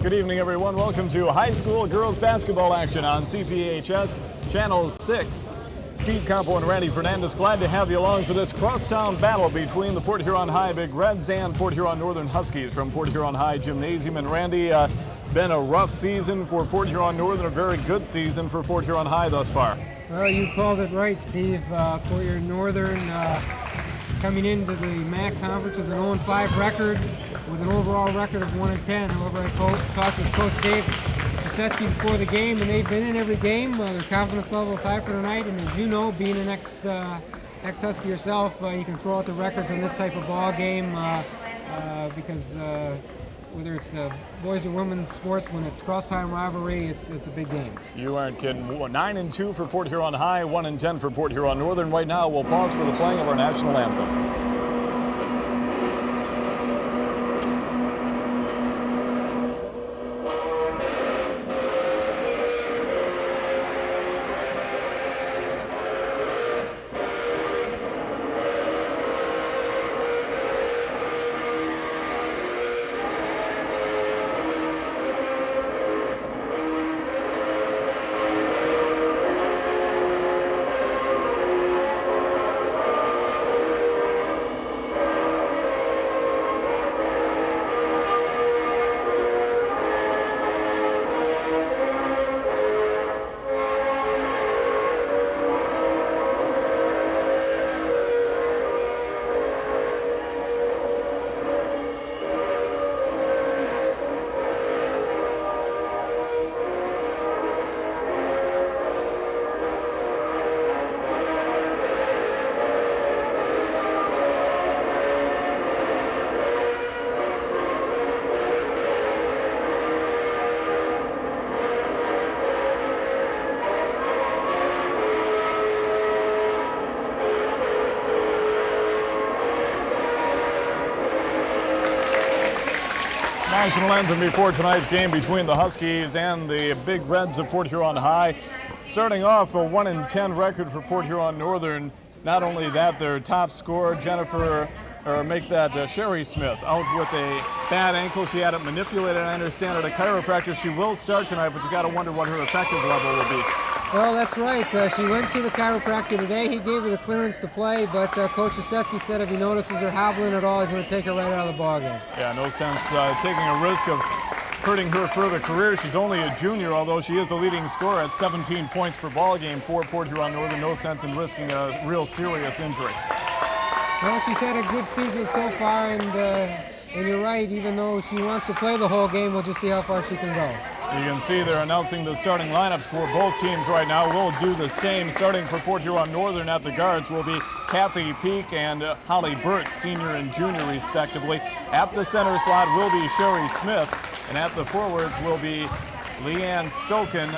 Good evening, everyone. Welcome to high school girls basketball action on PHHS Channel 6. Steve Campo and Randy Fernandez, glad to have you along for this crosstown battle between the Port Huron High Big Reds and Port Huron Northern Huskies from Port Huron High Gymnasium. And Randy, been a rough season for Port Huron Northern, a very good season for Port Huron High thus far. Well, you called it right, Steve. Port Huron Northern coming into the MAC conference with an 0-5 record, with an overall record of 1-10. However, I talked with Coach Dave Krzyzewski before the game, and they've been in every game. Their confidence level is high for tonight, and as you know, being an ex-Husky yourself, you can throw out the records on this type of ball game because whether it's boys or women's sports, when it's cross-time rivalry, it's a big game. You aren't kidding. 9-2 for Port Huron High, 1-10 for Port Huron Northern. Right now, we'll pause for the playing of our national anthem. National anthem before tonight's game between the Huskies and the Big Reds of Port Huron High. Starting off a 1-10 record for Port Huron Northern. Not only that, their top scorer, Sherry Smith, out with a bad ankle. She had it manipulated, I understand, at a chiropractor. She will start tonight, but you got to wonder what her effective level will be. Well, that's right. She went to the chiropractor today. He gave her the clearance to play, but Coach Krzyzewski said if he notices her hobbling at all, he's going to take her right out of the ballgame. Yeah, no sense taking a risk of hurting her further career. She's only a junior, although she is the leading scorer at 17 points per ball game for Port Huron Northern. No sense in risking a real serious injury. Well, she's had a good season so far, and you're right, even though she wants to play the whole game, we'll just see how far she can go. You can see they're announcing the starting lineups for both teams right now. We'll do the same. Starting for Port Huron Northern at the guards will be Kathy Peak and Holly Burt, senior and junior respectively. At the center slot will be Sherry Smith, and at the forwards will be Leanne Stoken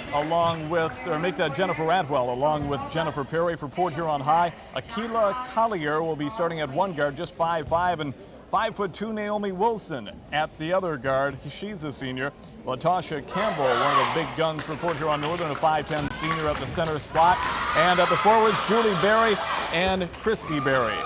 Jennifer Atwell along with Jennifer Perry. For Port Huron High, Akila Collier will be starting at one guard, just 5'5", and 5'2" Naomi Wilson at the other guard. She's a senior. Latasha Campbell, one of the big guns for Port Huron Northern, a 5'10" senior at the center spot. And at the forwards, Julie Berry and Christy Berry.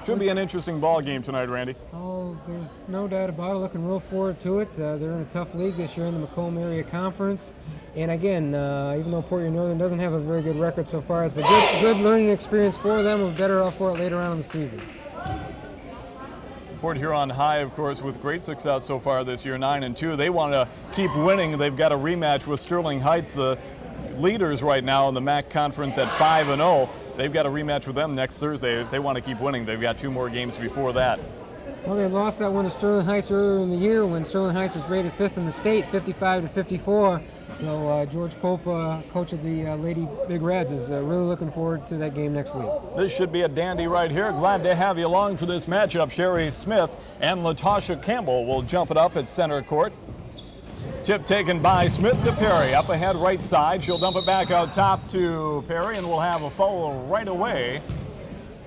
Should be an interesting ball game tonight, Randy. Oh, there's no doubt about it. Looking real forward to it. They're in a tough league this year in the Macomb Area Conference. And again, even though Port Huron Northern doesn't have a very good record so far, it's a good learning experience for them. We're better off for it later on in the season. Port Huron High, of course, with great success so far this year, 9-2. They want to keep winning. They've got a rematch with Sterling Heights, the leaders right now in the MAC conference at 5-0. They've got a rematch with them next Thursday. They want to keep winning. They've got 2 more games before that. Well, they lost that one to Sterling Heights earlier in the year when Sterling Heights was rated 5th in the state, 55-54. So George Pope, coach of the Lady Big Reds, is really looking forward to that game next week. This should be a dandy right here. Glad to have you along for this matchup. Sherry Smith and Latasha Campbell will jump it up at center court. Tip taken by Smith to Perry. Up ahead right side. She'll dump it back out top to Perry, and we'll have a foul right away.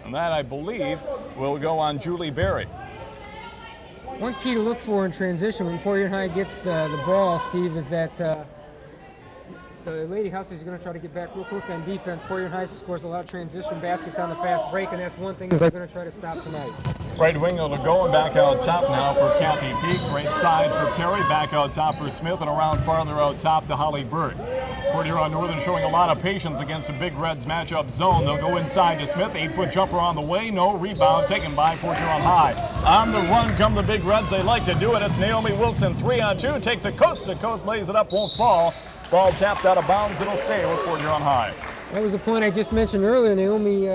And that, I believe, will go on Julie Berry. One key to look for in transition when Port Huron High gets the ball, Steve, is that the Lady Huskies are going to try to get back real quick on defense. Port Huron High scores a lot of transition baskets on the fast break, and that's one thing that they're going to try to stop tonight. Right wing will go and back out top now for Kathy Peak. Right side for Perry, back out top for Smith, and around farther out top to Holly Burt. Port Huron Northern showing a lot of patience against a Big Reds matchup zone. They'll go inside to Smith. 8-foot jumper on the way. No rebound taken by Port Huron High. On the run come the Big Reds. They like to do it. It's Naomi Wilson. 3-on-2. Takes it coast to coast. Lays it up. Won't fall. Ball tapped out of bounds. It'll stay with Port Huron High. That was the point I just mentioned earlier. Naomi,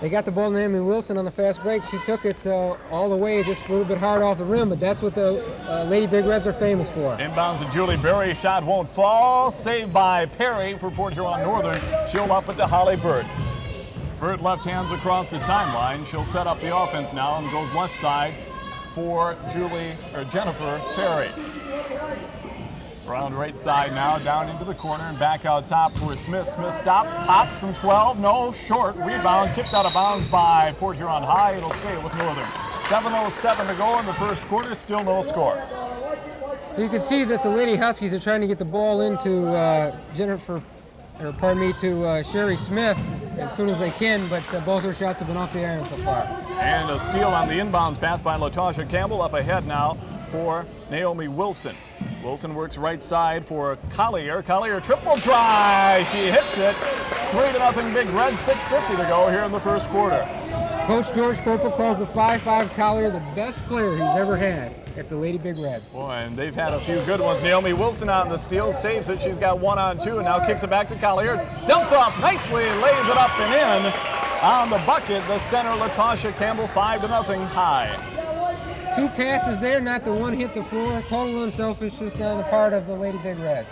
they got the ball to Naomi Wilson on the fast break. She took it all the way, just a little bit hard off the rim, but that's what the Lady Big Reds are famous for. Inbounds to Julie Berry. Shot won't fall. Saved by Perry for Port Huron Northern. She'll up it to Holly Burt. Burt left hands across the timeline. She'll set up the offense now and goes left side for Jennifer Perry. Around right side now, down into the corner and back out top for Smith. Smith stop, pops from 12, no, short, rebound, tipped out of bounds by Port Huron High. It'll stay with Northern. 7:07 to go in the first quarter, still no score. You can see that the Lady Huskies are trying to get the ball into Sherry Smith as soon as they can, but both her shots have been off the iron so far. And a steal on the inbounds pass by Latasha Campbell. Up ahead now for Naomi Wilson. Wilson works right side for Collier. Collier triple try. She hits it. 3-0 Big Red. 6:50 to go here in the first quarter. Coach George Popa calls the 5'5" Collier the best player he's ever had at the Lady Big Reds. Boy, and they've had a few good ones. Naomi Wilson on the steal, saves it. She's got 1-on-2 and now kicks it back to Collier. Dumps off nicely, lays it up and in. On the bucket, the center, Latasha Campbell, 5-0 High. 2 passes there, not the one hit the floor. Total unselfishness on the part of the Lady Big Reds.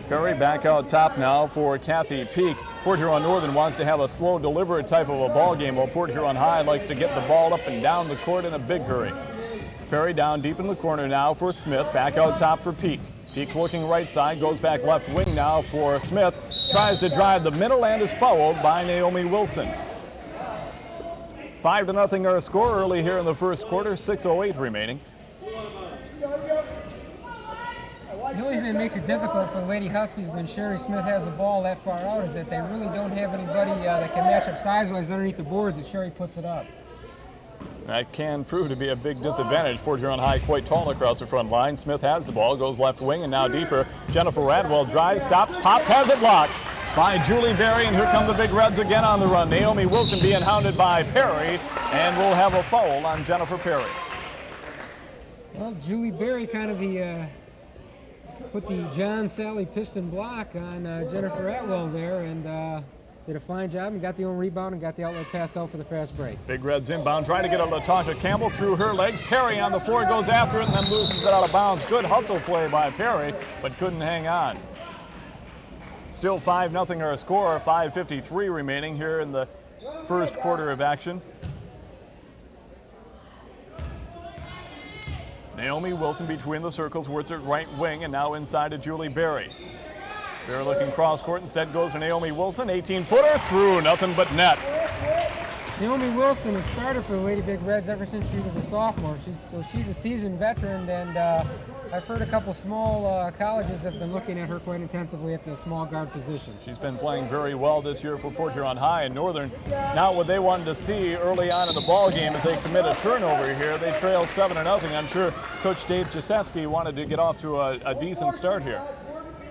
Curry back out top now for Kathy Peak. Port Huron Northern wants to have a slow, deliberate type of a ball game, while Port Huron High likes to get the ball up and down the court in a big hurry. Perry down deep in the corner now for Smith. Back out top for Peak. Peak looking right side, goes back left wing now for Smith. Tries to drive the middle and is fouled by Naomi Wilson. 5-0 our score early here in the first quarter, 6:08 remaining. The only thing that makes it difficult for the Lady Huskies when Sherry Smith has the ball that far out is that they really don't have anybody that can match up size-wise underneath the boards if Sherry puts it up. That can prove to be a big disadvantage. Port Huron High quite tall across the front line. Smith has the ball, goes left wing and now deeper. Jennifer Radwell drives, stops, pops, has it blocked by Julie Berry, and here come the Big Reds again on the run. Naomi Wilson being hounded by Perry, and we'll have a foul on Jennifer Perry. Well, Julie Berry kind of put the John Sally piston block on Jennifer Atwell there, and did a fine job and got the own rebound and got the outlet pass out for the fast break. Big Reds inbound, trying to get a Latasha Campbell through her legs. Perry on the floor goes after it and then loses it out of bounds. Good hustle play by Perry, but couldn't hang on. Still 5-0 our score, 5:53 remaining here in the first quarter of action. Naomi Wilson between the circles, works at right wing, and now inside to Julie Berry. Berry looking cross court, instead goes to Naomi Wilson, 18-footer, through, nothing but net. Naomi Wilson has started for the Lady Big Reds ever since she was a sophomore. She's a seasoned veteran, and I've heard a couple small colleges have been looking at her quite intensively at the small guard position. She's been playing very well this year for Port Huron High, and Northern not what they wanted to see early on in the ball game as they commit a turnover here. They trail 7-0. I'm sure Coach Dave Jasewski wanted to get off to a decent start here.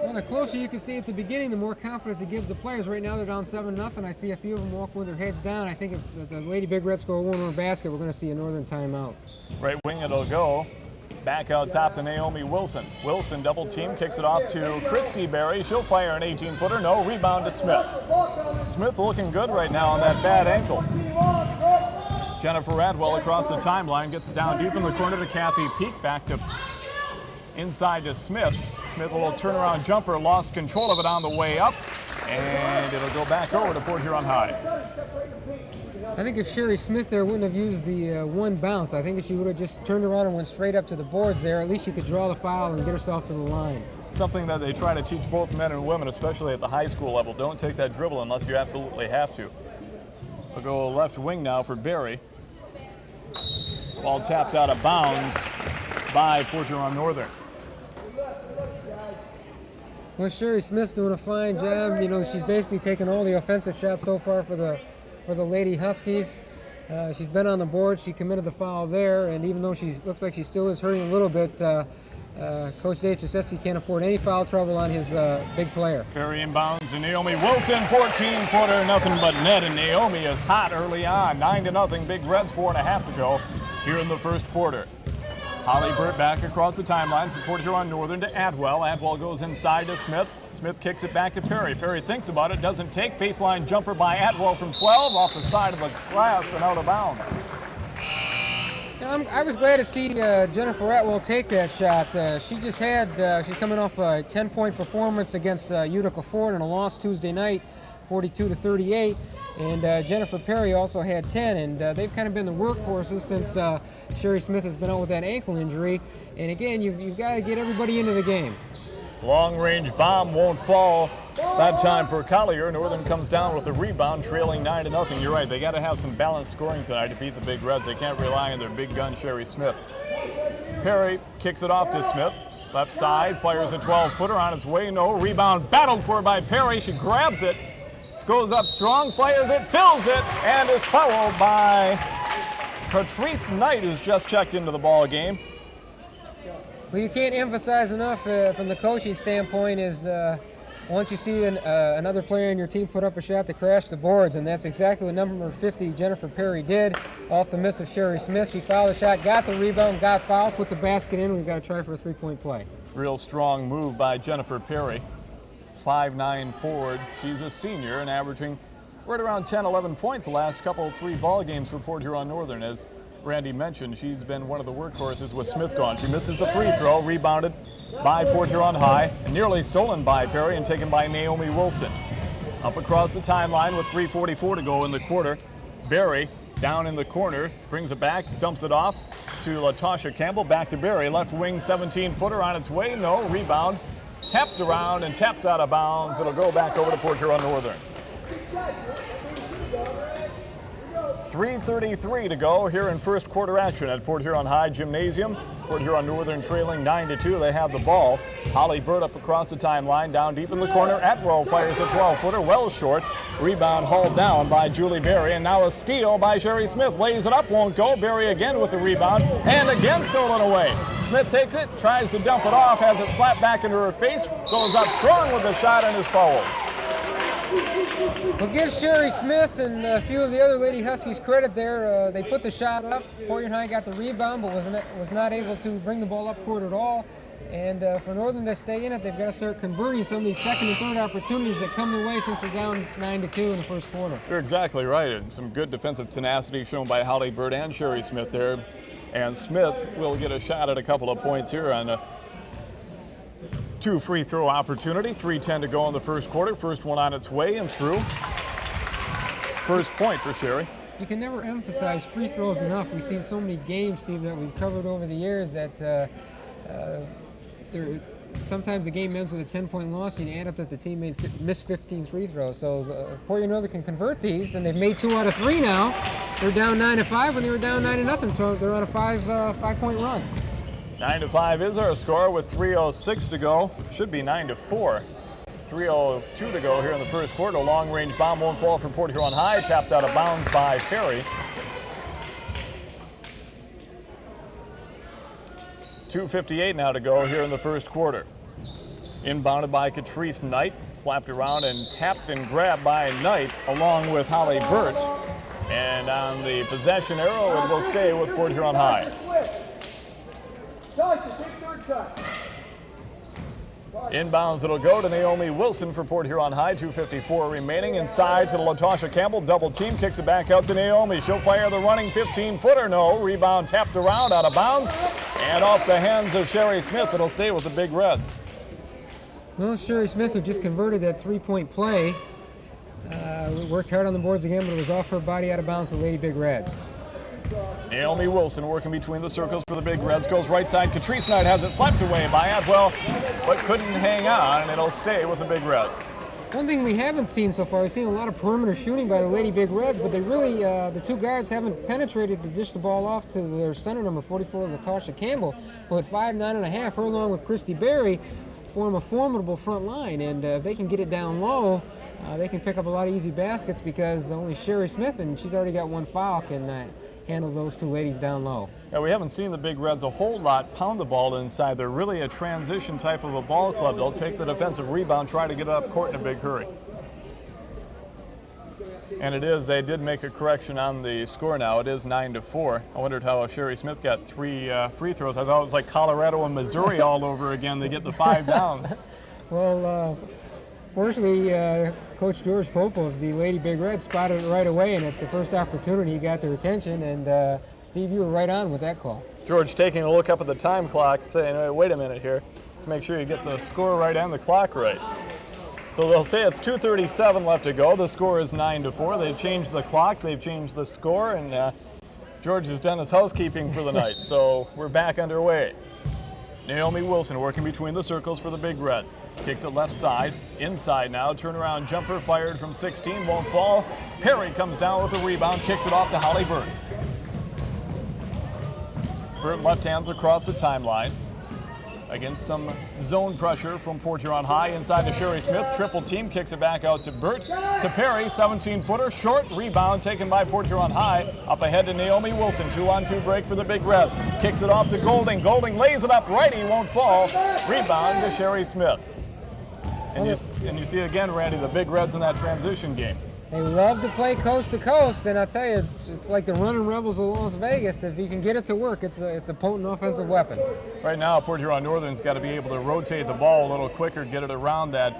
Well, the closer you can see at the beginning, the more confidence it gives the players. Right now they're down 7-0. I see a few of them walk with their heads down. I think if the Lady Big Reds score one more basket, we're going to see a Northern timeout. Right wing it'll go. Back out top to Naomi Wilson. Wilson double team, kicks it off to Christy Berry. She'll fire an 18-footer. No, rebound to Smith. Smith looking good right now on that bad ankle. Jennifer Radwell across the timeline, gets it down deep in the corner to Kathy Peak. Back to inside to Smith. Smith, a little turnaround jumper, lost control of it on the way up, and it'll go back over to Port Huron High. I think if Sherry Smith there wouldn't have used the one bounce, I think if she would have just turned around and went straight up to the boards there, at least she could draw the foul and get herself to the line. Something that they try to teach both men and women, especially at the high school level. Don't take that dribble unless you absolutely have to. We'll go left wing now for Berry. Ball tapped out of bounds by Port Huron Northern. Well, Sherry Smith's doing a fine job. You know, she's basically taken all the offensive shots so far for the Lady Huskies. She's been on the board. She committed the foul there, and even though she looks like she still is hurting a little bit, Coach Dave says he can't afford any foul trouble on his big player. Perry inbounds to Naomi Wilson, 14-footer, nothing but net, and Naomi is hot early on. 9-0, Big Reds, 4.5 to go here in the first quarter. Holly Burt back across the timeline for Port Huron Northern to Atwell. Atwell goes inside to Smith. Smith kicks it back to Perry. Perry thinks about it, doesn't take. Baseline jumper by Atwell from 12, off the side of the glass and out of bounds. I was glad to see Jennifer Atwell take that shot. She's coming off a 10-point performance against Utica Ford in a loss Tuesday night, 42-38. And Jennifer Perry also had 10, and they've kind of been the workhorses since Sherry Smith has been out with that ankle injury. And again, you've got to get everybody into the game. Long-range bomb won't fall that time for Collier. Northern comes down with a rebound, trailing 9-0. You're right, they got to have some balanced scoring tonight to beat the Big Reds. They can't rely on their big gun, Sherry Smith. Perry kicks it off to Smith. Left side, fires a 12-footer on its way. No rebound, battled for by Perry. She grabs it. Goes up strong, fires it, fills it, and is fouled by Patrice Knight, who's just checked into the ball game. Well, you can't emphasize enough from the coaching standpoint is once you see another player in your team put up a shot to crash the boards, and that's exactly what number 50 Jennifer Perry did off the miss of Sherry Smith. She fouled the shot, got the rebound, got fouled, put the basket in. We've got to try for a three-point play. Real strong move by Jennifer Perry. 5'9" forward. She's a senior and averaging right around 10-11 points the last three ball games for Port Huron Northern. As Randy mentioned, she's been one of the workhorses with Smith gone. She misses the free throw, rebounded by Port Huron High, and nearly stolen by Perry and taken by Naomi Wilson. Up across the timeline with 3:44 to go in the quarter. Berry down in the corner, brings it back, dumps it off to LaTosha Campbell. Back to Berry, left wing 17-footer on its way. No, rebound. Tapped around and tapped out of bounds. It'll go back over to Port Huron Northern. 3:33 to go here in first quarter action at Port Huron High Gymnasium. Port Huron Northern trailing 9-2. They have the ball. Holly Burt up across the timeline, down deep in the corner. Atwell fires a 12-footer, well short. Rebound hauled down by Julie Berry, and now a steal by Sherry Smith. Lays it up, won't go. Berry again with the rebound, and again stolen away. Smith takes it, tries to dump it off, has it slapped back into her face, goes up strong with the shot, and is fouled. Well, give Sherry Smith and a few of the other Lady Huskies credit there. They put the shot up. Port Huron High got the rebound, but was not able to bring the ball up court at all. And for Northern to stay in it, they've got to start converting some of these second and third opportunities that come their way since they're down 9-2 in the first quarter. You're exactly right. And some good defensive tenacity shown by Holly Burt and Sherry Smith there. And Smith will get a shot at a couple of points here on a 2 free throw opportunity. 3:10 to go in the first quarter. First one on its way and through. First point for Sherry. You can never emphasize free throws enough. We've seen so many games, Steve, that we've covered over the years that sometimes the game ends with a 10-point loss, and you add up that the team missed 15 free throws. So Port Huron Northern can convert these, and they've made 2 out of 3 now. They're down 9-5 when they were down 9-0, so they're on a five-point run. 9-5 is our score with 3:06 to go. Should be 9-4. 3:02 to go here in the first quarter. Long-range bomb won't fall from Port Huron High. Tapped out of bounds by Perry. 2:58 now to go here in the first quarter. Inbounded by Catrice Knight. Slapped around and tapped and grabbed by Knight along with Holly Burt. And on the possession arrow, it will stay with Port Huron High. Inbounds, it'll go to Naomi Wilson for Port Huron High. 2:54 remaining. Inside to LaTosha Campbell. Double team, kicks it back out to Naomi. She'll fire the running 15-footer. No. Rebound tapped around, out of bounds. And off the hands of Sherry Smith. It'll stay with the Big Reds. Well, Sherry Smith, who just converted that three-point play, worked hard on the boards again, but it was off her body, out of bounds to the Lady Big Reds. Naomi Wilson working between the circles for the Big Reds. Goes right side. Catrice Knight has it slapped away by Atwell, but couldn't hang on, and it'll stay with the Big Reds. One thing we haven't seen so far, we've seen a lot of perimeter shooting by the Lady Big Reds, but they really, the two guards haven't penetrated to dish the ball off to their center, number 44, LaTosha Campbell, who at 5'9.5", her along with Christy Berry, form a formidable front line, and if they can get it down low, they can pick up a lot of easy baskets because only Sherry Smith, and she's already got one foul, can handle those two ladies down low. Yeah, we haven't seen the Big Reds a whole lot pound the ball inside. They're really a transition type of a ball club. They'll take the defensive rebound, try to get it up court in a big hurry. And they did make a correction on the score now. It is 9-4. I wondered how Sherry Smith got 3 free throws. I thought it was like Colorado and Missouri all over again. They get the 5 downs. Well, fortunately, Coach George Pope of the Lady Big Reds spotted it right away, and at the first opportunity, he got their attention. And Steve, you were right on with that call. George taking a look up at the time clock, saying, "Hey, wait a minute here. Let's make sure you get the score right and the clock right." So they'll say it's 2:37 left to go. The score is 9-4. They've changed the clock, they've changed the score, and George has done his housekeeping for the night. So we're back underway. Naomi Wilson working between the circles for the Big Reds. Kicks it left side, inside now. Turnaround jumper fired from 16, won't fall. Perry comes down with a rebound, kicks it off to Holly Burt. Burt left hands across the timeline. Against some zone pressure from Port Huron High. Inside to Sherry Smith. Triple team, kicks it back out to Burt. To Perry, 17-footer. Short rebound taken by Port Huron High. Up ahead to Naomi Wilson. 2-on-2 break for the Big Reds. Kicks it off to Golding. Golding lays it up righty, won't fall. Rebound to Sherry Smith. And you see again, Randy, the Big Reds in that transition game. They love to play coast to coast, and I tell you, it's like the running Rebels of Las Vegas. If you can get it to work, it's a potent offensive weapon. Right now, Port Huron Northern's got to be able to rotate the ball a little quicker, get it around that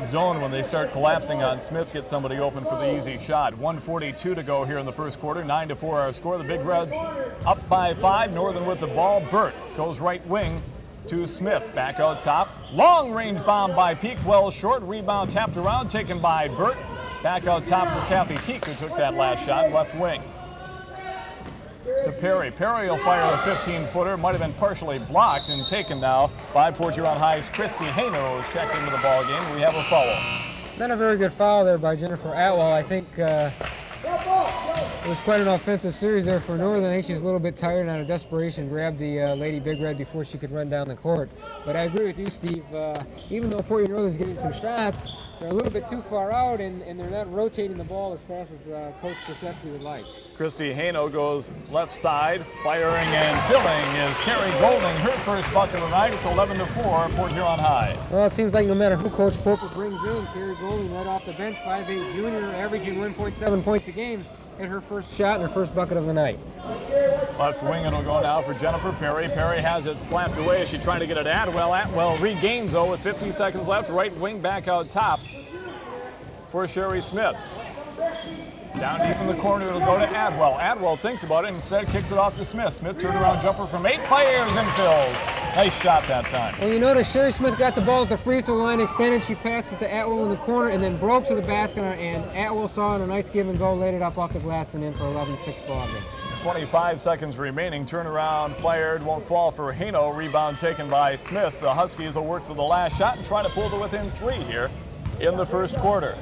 zone when they start collapsing on Smith, get somebody open for the easy shot. 1:42 to go here in the first quarter. 9-4 our score. The Big Reds up by 5. Northern with the ball. Burt goes right wing to Smith. Back out top. Long range bomb by Peak. Well short. Rebound tapped around, taken by Burt. Back out top for Kathy Peak, who took that last shot, left wing. To Perry. Perry will fire a 15-footer. Might have been partially blocked and taken now by Port Huron High's Christy Haino, who's checked into the ball game. We have a foul. Not a very good foul there by Jennifer Atwell. I think it was quite an offensive series there for Northern. I think she's a little bit tired, and out of desperation grabbed the Lady Big Red before she could run down the court. But I agree with you, Steve. Even though Port Huron Northern's getting some shots, they're a little bit too far out, and they're not rotating the ball as fast as Coach Krzyzewski would like. Christy Haino goes left side, firing and filling is Carrie Golding. Her first bucket of the night. It's 11-4, Port Huron High. Well, it seems like no matter who Coach Pope brings in, Carrie Golding right off the bench, 5'8" junior, averaging 1.7 points a game, hit her first shot and her first bucket of the night. Left wing, it'll go now for Jennifer Perry. Perry has it slapped away. Is she trying to get it at Atwell? Atwell regains, though, with 50 seconds left. Right wing back out top for Sherry Smith. Down deep in the corner, it'll go to Adwell. Adwell thinks about it, instead kicks it off to Smith. Smith turnaround jumper from 8 players and fills. Nice shot that time. Well, you notice Sherry Smith got the ball at the free throw line, extended, she passed it to Atwell in the corner, and then broke to the basket, and Atwell saw it, a nice give and go, laid it up off the glass and in for 11-6 ball game. 25 seconds remaining. Turnaround fired, won't fall for Haino. Rebound taken by Smith. The Huskies will work for the last shot and try to pull to within 3 here in the first quarter.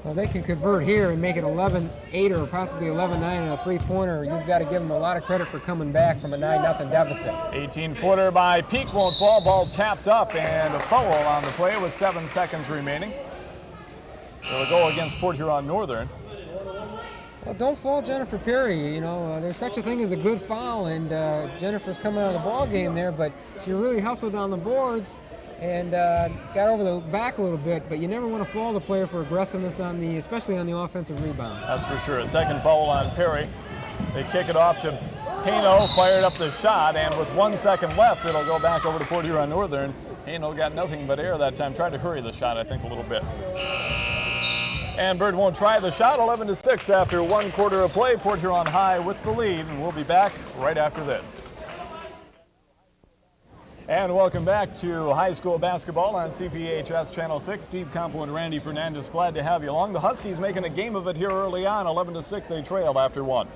Well, they can convert here and make it 11-8 or possibly 11-9 in a three-pointer. You've got to give them a lot of credit for coming back from a 9-0 deficit. 18-footer by Peak, won't fall. Ball tapped up and a foul on the play with 7 seconds remaining. It'll go against Port Huron Northern. Well, don't fault Jennifer Perry. You know, there's such a thing as a good foul, and Jennifer's coming out of the ball game there, but she really hustled down the boards and got over the back a little bit, but you never want to fault the player for aggressiveness especially on the offensive rebound. That's for sure. A second foul on Perry. They kick it off to Haino, fired up the shot, and with 1 second left, it'll go back over to Port Huron Northern. Haino got nothing but air that time. Tried to hurry the shot, I think, a little bit. And Bird won't try the shot. 11-6 after 1 quarter of play. Port Huron High with the lead, and we'll be back right after this. And welcome back to high school basketball on PHHS Channel 6. Steve Campo and Randy Fernandez, glad to have you along. The Huskies making a game of it here early on. 11-6, they trailed after 1.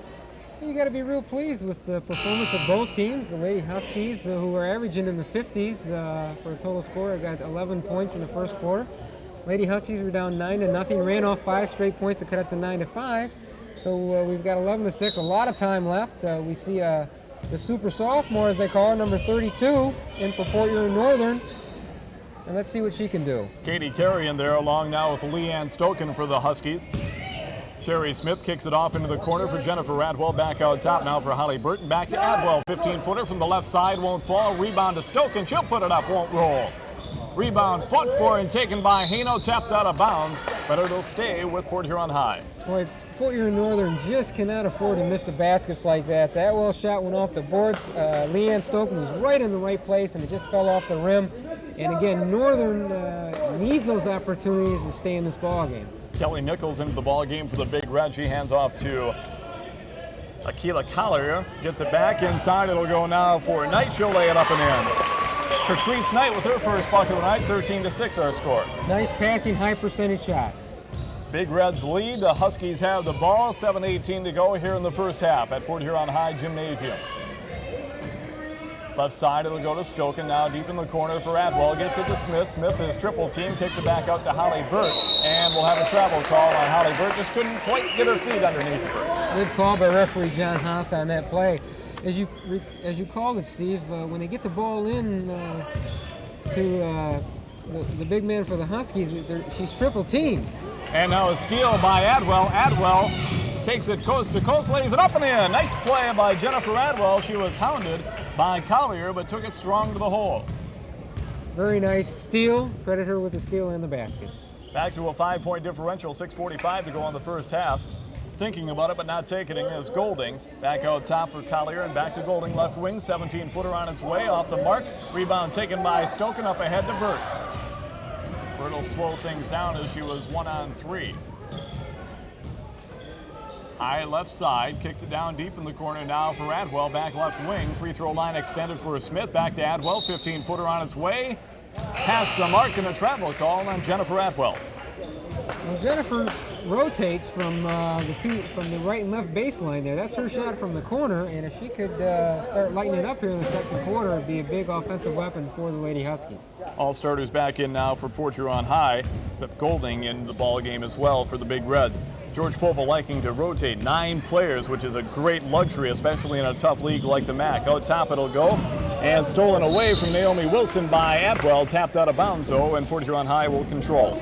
You got to be real pleased with the performance of both teams. The Lady Huskies, who are averaging in the 50s for a total score, got 11 points in the first quarter. Lady Huskies were down 9-0, ran off 5 straight points to cut it to 9-5. So we've got 11-6, a lot of time left. We see the super sophomore, as they call her, number 32, in for Port Huron Northern. and let's see what she can do. Katie Carey in there along now with Leanne Stoken for the Huskies. Sherry Smith kicks it off into the corner for Jennifer Radwell. Back out top now for Holly Burton. Back to Adwell. 15-footer from the left side. Won't fall. Rebound to Stoken. She'll put it up. Won't roll. Rebound foot for and taken by Haino. Tapped out of bounds, but it'll stay with Port Huron High. Boy, Port Huron Northern just cannot afford to miss the baskets like that. The Atwell shot went off the boards. Leanne Stoken was right in the right place, and it just fell off the rim. And again, Northern needs those opportunities to stay in this ball game. Kelly Nichols into the ball game for the Big Red. She hands off to Akila Collier. Gets it back inside. It'll go now for Knight. She'll lay it up and in. Patrice Knight with her first bucket of the night. 13-6 our score. Nice passing, high percentage shot. Big Reds lead. The Huskies have the ball. 7:18 to go here in the first half at Port Huron High Gymnasium. Left side, it'll go to Stoken. Now deep in the corner for Adwell. Gets it to Smith. Smith is triple team. Kicks it back out to Holly Burt. And we'll have a travel call on Holly Burt. Just couldn't quite get her feet underneath her. Good call by referee John Haas on that play. As you called it, Steve, when they get the ball in to the big man for the Huskies, she's triple team. And now a steal by Adwell. Adwell takes it coast to coast, lays it up and in. Nice play by Jennifer Adwell. She was hounded by Collier, but took it strong to the hole. Very nice steal. Credit her with the steal and the basket. Back to a 5-point differential, 6:45 to go on the first half. Thinking about it, but not taking it is Golding. Back out top for Collier and back to Golding, left wing. 17-footer on its way, off the mark. Rebound taken by Stoken, up ahead to Burt. Burt will slow things down as she was 1-on-3. High left side, kicks it down deep in the corner now for Adwell, back left wing. Free throw line extended for Smith, back to Adwell, 15-footer on its way. Past the mark and a travel call on Jennifer Adwell. Well, Jennifer rotates from the right and left baseline there. That's her shot from the corner, and if she could start lighting it up here in the second quarter, it'd be a big offensive weapon for the Lady Huskies. All starters back in now for Port Huron High, except Golding in the ball game as well for the Big Reds. George Popel liking to rotate 9 players, which is a great luxury, especially in a tough league like the MAC. Out top it'll go, and stolen away from Naomi Wilson by Atwell, tapped out of bounds though, and Port Huron High will control.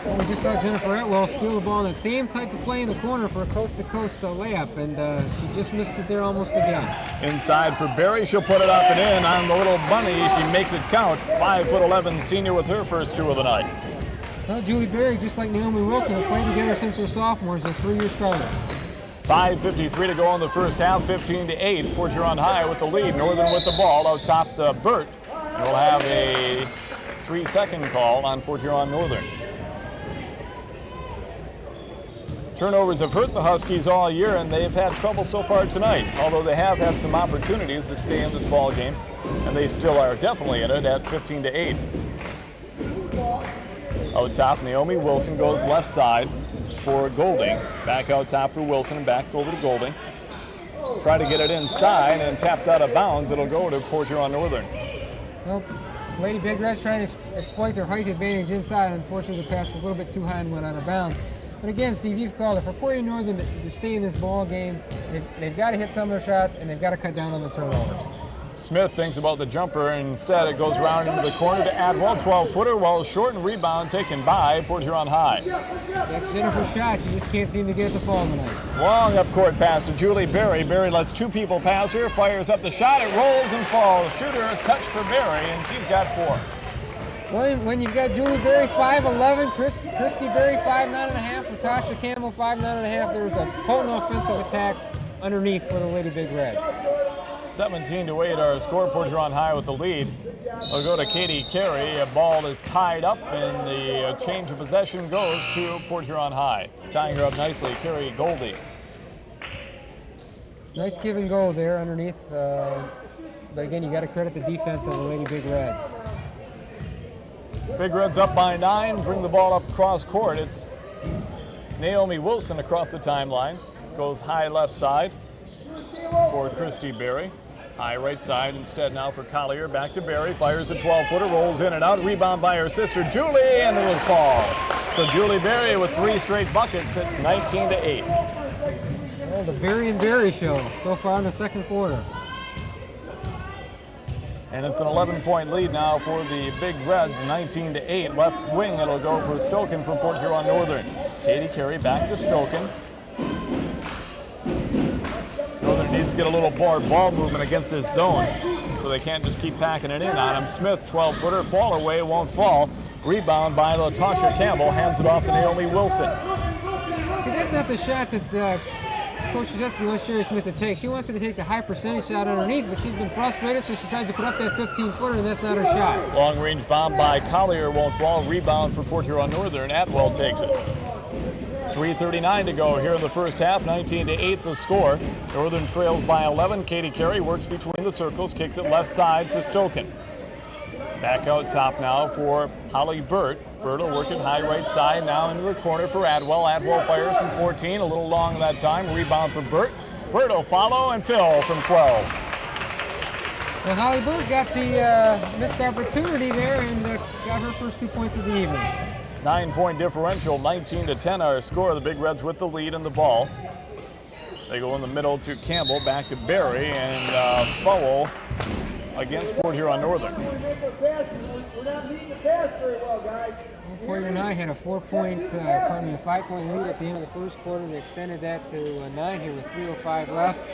Well, we just saw Jennifer Atwell steal the ball in the same type of play in the corner for a coast-to-coast layup, and she just missed it there almost again. Inside for Berry, she'll put it up and in on the little bunny. She makes it count. 5'11" senior with her first 2 of the night. Well, Julie Berry, just like Naomi Wilson, have played together since they're sophomores. They're 3-year starters. 5:53 to go in the first half, 15-8. Port Huron High with the lead. Northern with the ball out top to Burt. We'll have a 3-second call on Port Huron Northern. Turnovers have hurt the Huskies all year, and they've had trouble so far tonight, although they have had some opportunities to stay in this ball game, and they still are definitely in it at 15-8. Out top, Naomi Wilson goes left side for Golding. Back out top for Wilson and back over to Golding. Try to get it inside and tapped out of bounds. It'll go to Port Huron Northern. Well, Lady Big Reds trying to exploit their height advantage inside. Unfortunately, the pass was a little bit too high and went out of bounds. But again, Steve, you've called it. For Port Huron Northern to stay in this ball game, they've got to hit some of their shots and they've got to cut down on the turnovers. Smith thinks about the jumper, and instead it goes round into the corner to Adwell. 12-footer, well short, and rebound taken by Port Huron High. That's Jennifer's shot. She just can't seem to get it to fall tonight. Long up court pass to Julie Berry. Berry lets 2 people pass her, fires up the shot. It rolls and falls. Shooter is touched for Berry, and she's got 4. When you've got Julie Berry 5'11", Christy Berry 5'9.5", Latasha Campbell 5'9.5", there's a potent offensive attack underneath for the Lady Big Reds. 17-8 our score. Port Huron High with the lead. We'll go to Katie Carey. A ball is tied up, and the change of possession goes to Port Huron High. Tying her up nicely, Carey Goldie. Nice give and go there underneath. But again, you got to credit the defense of the Lady Big Reds. Big Reds up by 9. Bring the ball up cross court. It's Naomi Wilson across the timeline. Goes high left side for Christy Berry. High right side instead now for Collier. Back to Berry. Fires a 12-footer. Rolls in and out. Rebound by her sister Julie, and it'll fall. So Julie Berry with 3 straight buckets. It's 19-8. Well, the Berry and Berry show so far in the second quarter. And it's an 11-point lead now for the Big Reds, 19-8. Left wing, it'll go for Stoken from Port Huron Northern. Katie Carey back to Stoken. Northern needs to get a little more ball movement against this zone, so they can't just keep packing it in on him. Smith, 12-footer, fall away, won't fall. Rebound by LaTosha Campbell, hands it off to Naomi Wilson. See, that's not the shot that Coach Krzyzewski wants Sherry Smith to take. She wants her to take the high percentage shot underneath, but she's been frustrated, so she tries to put up that 15-footer, and that's not her shot. Long-range bomb by Collier won't fall. Rebound for Port Huron Northern. Atwell takes it. 3:39 to go here in the first half. 19-8 the score. Northern trails by 11. Katie Carey works between the circles, kicks it left side for Stoken. Back out top now for Holly Burt. Burt will work it high right side, now into the corner for Adwell. Adwell fires from 14, a little long that time. Rebound for Burt. Burt will follow and fill from 12. Well, Holly Burt got the missed opportunity there and got her first 2 points of the evening. 9-point differential, 19-10 our score. The Big Reds with the lead and the ball. They go in the middle to Campbell, back to Barry, and foul against Port Huron Northern. We're not meeting the pass very well, guys. Port Huron High had a 5-point lead at the end of the first quarter. They extended that to 9 here with 3:05 left,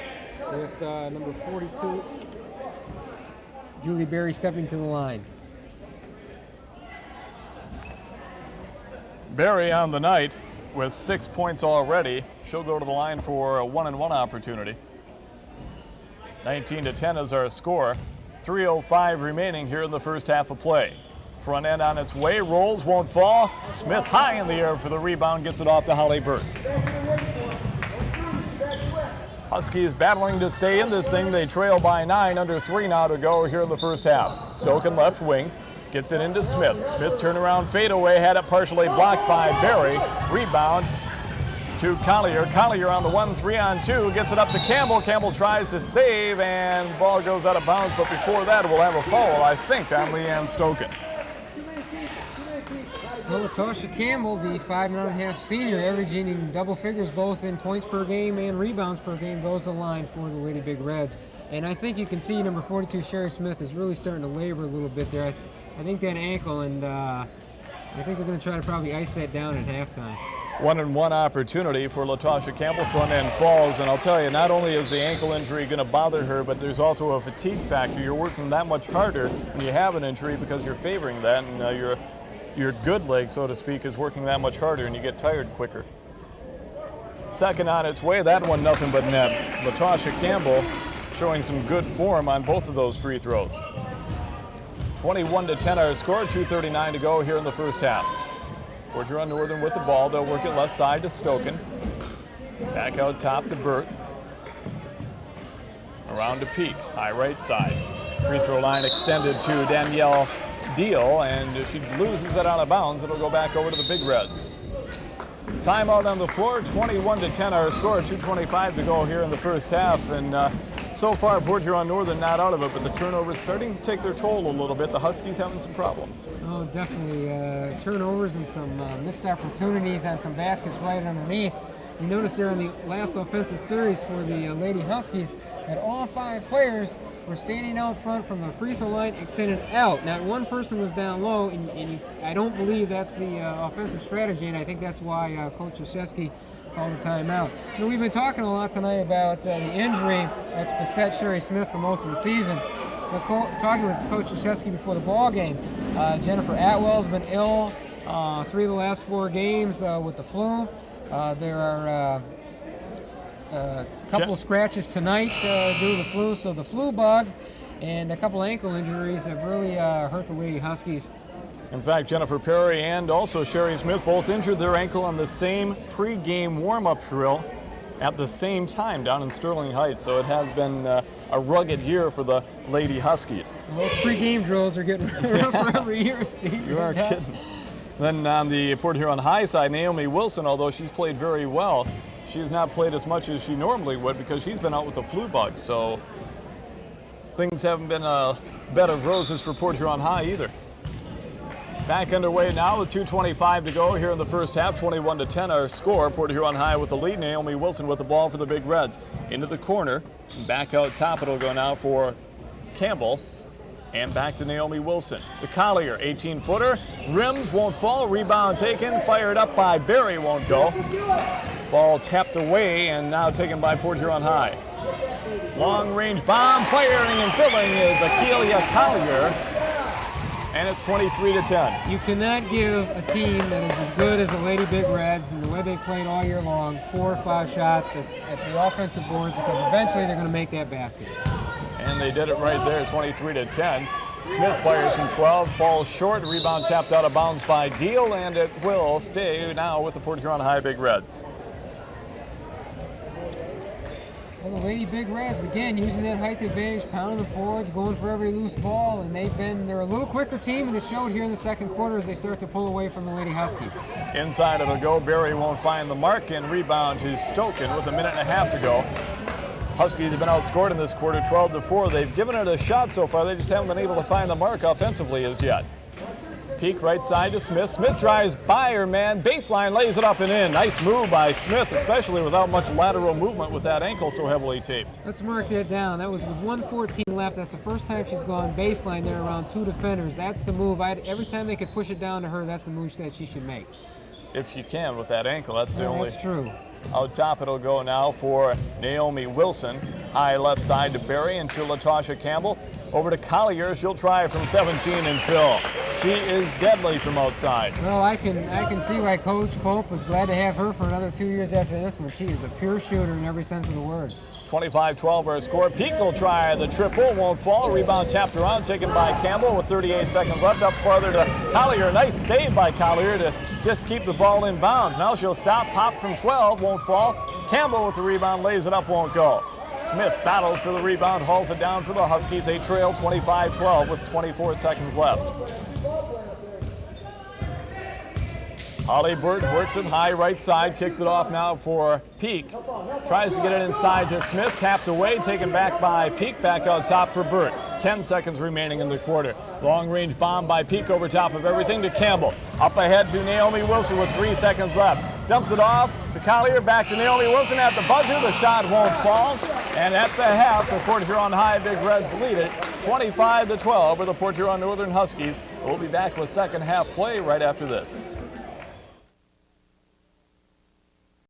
with number 42, Julie Berry, stepping to the line. Barry on the night with 6 points already. She'll go to the line for a 1-and-1 opportunity. 19-10 is our score. 3:05 remaining here in the first half of play. Front end on its way, rolls, won't fall. Smith high in the air for the rebound, gets it off to Holly Burt. Huskies battling to stay in this thing. They trail by 9, under 3 now to go here in the first half. Stoken left wing, gets it into Smith. Smith turnaround fadeaway, had it partially blocked by Barry. Rebound to Collier. Collier on the 1, 3-on-2, gets it up to Campbell. Campbell tries to save, and the ball goes out of bounds, but before that we'll have a foul, I think, on Leanne Stoken. Well, LaTosha Campbell, the 5'9.5" senior, averaging in double figures both in points per game and rebounds per game, goes the line for the Lady Big Reds. And I think you can see number 42, Sherry Smith, is really starting to labor a little bit there. I think that ankle, and I think they're going to try to probably ice that down at halftime. 1-and-1 opportunity for LaTosha Campbell. Front end falls, and I'll tell you, not only is the ankle injury going to bother her, but there's also a fatigue factor. You're working that much harder when you have an injury because you're favoring that, and your good leg, so to speak, is working that much harder, and you get tired quicker. Second on its way, that one nothing but net. LaTosha Campbell showing some good form on both of those free throws. 21-10 our score, 2:39 to go here in the first half. Port Huron Northern with the ball. They'll work it left side to Stoken. Back out top to Burt. Around to Peak, high right side. Free throw line extended to Danielle Deal, and if she loses it out of bounds, it'll go back over to the Big Reds. Timeout on the floor, 21-10 our score, 2:25 to go here in the first half, and so far Port Huron Northern not out of it, but the turnovers starting to take their toll a little bit. The Huskies having some problems. Oh, definitely. Turnovers and some missed opportunities on some baskets right underneath. You notice there in the last offensive series for the Lady Huskies that all 5 players were standing out front from the free throw line, extended out. Not one person was down low, and I don't believe that's the offensive strategy, and I think that's why Coach Krzyzewski called a timeout. You know, we've been talking a lot tonight about the injury that's beset Sherry Smith for most of the season. We're talking with Coach Krzyzewski before the ball game. Jennifer Atwell's been ill 3 of the last 4 games with the flu. There are a couple of scratches tonight due to the flu, so the flu bug and a couple ankle injuries have really hurt the Lady Huskies. In fact, Jennifer Perry and also Sherry Smith both injured their ankle on the same pre-game warm-up drill at the same time down in Sterling Heights, so it has been a rugged year for the Lady Huskies. Well, those pre-game drills are getting rougher every year, Steve. You are kidding. Then on the Port Huron High side, Naomi Wilson, although she's played very well, she has not played as much as she normally would because she's been out with the flu bug. So things haven't been a bed of roses for Port Huron High either. Back underway now with 2:25 to go here in the first half. 21-10 our score. Port Huron High with the lead. Naomi Wilson with the ball for the Big Reds. Into the corner. Back out top it'll go now for Campbell. And back to Naomi Wilson. The Collier, 18-footer. Rims won't fall. Rebound taken. Fired up by Barry, won't go. Ball tapped away and now taken by Port Huron High. Long-range bomb, firing and filling is Akeelia Collier. And it's 23-10. You cannot give a team that is as good as the Lady Big Reds and the way they played all year long 4 or 5 shots at the offensive boards, because eventually they're going to make that basket. And they did it right there, 23-10. Smith fires from 12, falls short. Rebound tapped out of bounds by Deal, and it will stay now with the Port Huron High Big Reds. Well, the Lady Big Reds, again, using that height advantage, pounding the boards, going for every loose ball, and they're a little quicker team, and it showed here in the second quarter as they start to pull away from the Lady Huskies. Inside it'll go. Barry won't find the mark, and rebound to Stoken with a minute and a half to go. Huskies have been outscored in this quarter, 12-4. They've given it a shot so far. They just haven't been able to find the mark offensively as yet. Peak right side to Smith. Smith drives by her man. Baseline, lays it up and in. Nice move by Smith, especially without much lateral movement with that ankle so heavily taped. Let's mark that down. That was with 1:14 left. That's the first time she's gone baseline there around 2 defenders. That's the move. Every time they could push it down to her, that's the move that she should make. If she can with that ankle, that's the only. That's true. Out top it'll go now for Naomi Wilson. High left side to Barry and to LaTosha Campbell. Over to Collier. She'll try from 17 and fill. She is deadly from outside. Well, I can see why Coach Pope was glad to have her for another 2 years after this one. She is a pure shooter in every sense of the word. 25-12 our score. Peak will try the triple, won't fall. Rebound tapped around, taken by Campbell with 38 seconds left. Up farther to Collier. Nice save by Collier to just keep the ball in bounds. Now she'll stop, pop from 12, won't fall. Campbell with the rebound, lays it up, won't go. Smith battles for the rebound, hauls it down for the Huskies. They trail 25-12 with 24 seconds left. Holly Burt works it high right side, kicks it off now for Peak. Tries to get it inside to Smith, tapped away, taken back by Peak, back out top for Burt. 10 seconds remaining in the quarter. Long range bomb by Peak over top of everything to Campbell. Up ahead to Naomi Wilson with 3 seconds left. Dumps it off to Collier, back to Naomi Wilson at the buzzer. The shot won't fall. And at the half, the Port Huron High Big Reds lead it 25-12 over the Port Huron Northern Huskies. We'll be back with second half play right after this.